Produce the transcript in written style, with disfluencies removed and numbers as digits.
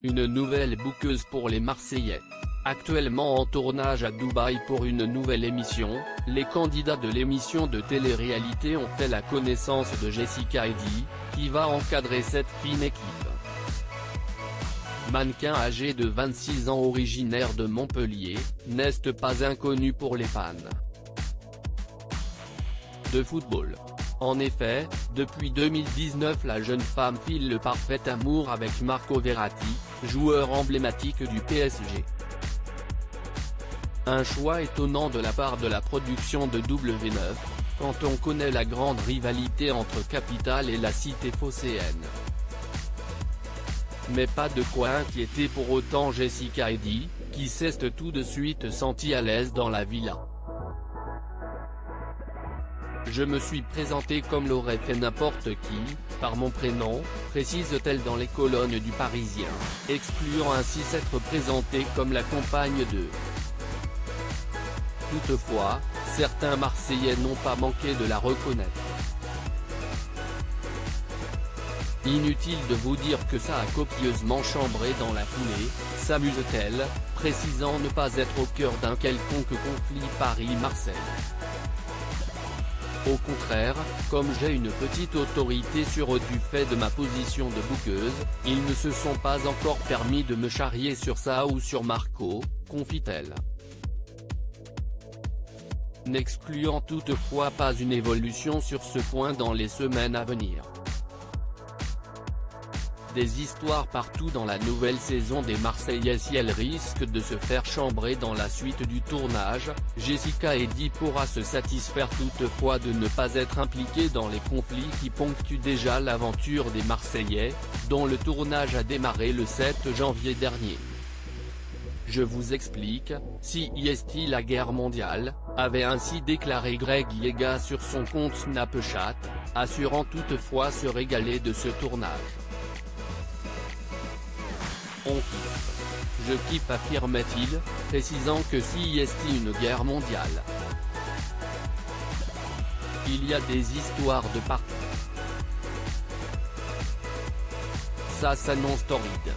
Une nouvelle bouqueuse pour les Marseillais. Actuellement en tournage à Dubaï pour une nouvelle émission, les candidats de l'émission de télé-réalité ont fait la connaissance de Jessica Eddy, qui va encadrer cette fine équipe. Mannequin âgée de 26 ans originaire de Montpellier, n'est pas inconnue pour les fans de football. En effet, depuis 2019 la jeune femme file le parfait amour avec Marco Verratti, joueur emblématique du PSG. Un choix étonnant de la part de la production de W9, quand on connaît la grande rivalité entre Capitale et la cité phocéenne. Mais pas de quoi inquiéter pour autant Jessica Eddy, qui s'est tout de suite sentie à l'aise dans la villa. Je me suis présentée comme l'aurait fait n'importe qui, par mon prénom, précise-t-elle dans les colonnes du Parisien, excluant ainsi s'être présentée comme la compagne de. Toutefois, certains Marseillais n'ont pas manqué de la reconnaître. Inutile de vous dire que ça a copieusement chambré dans la foulée, s'amuse-t-elle, précisant ne pas être au cœur d'un quelconque conflit Paris-Marseille. Au contraire, comme j'ai une petite autorité sur eux du fait de ma position de bouqueuse, ils ne se sont pas encore permis de me charrier sur ça ou sur Marco, confie-t-elle. N'excluant toutefois pas une évolution sur ce point dans les semaines à venir. Des histoires partout dans la nouvelle saison des Marseillais. Si elle risque de se faire chambrer dans la suite du tournage, Jessica Eddy pourra se satisfaire toutefois de ne pas être impliquée dans les conflits qui ponctuent déjà l'aventure des Marseillais, dont le tournage a démarré le 7 janvier dernier. Je vous explique, CIST la guerre mondiale, avait ainsi déclaré Greg Yega sur son compte Snapchat, assurant toutefois se régaler de ce tournage. On kiffe. Je kiffe, affirmait-il, précisant que CIST une guerre mondiale. Il y a des histoires de partout. Ça s'annonce torride.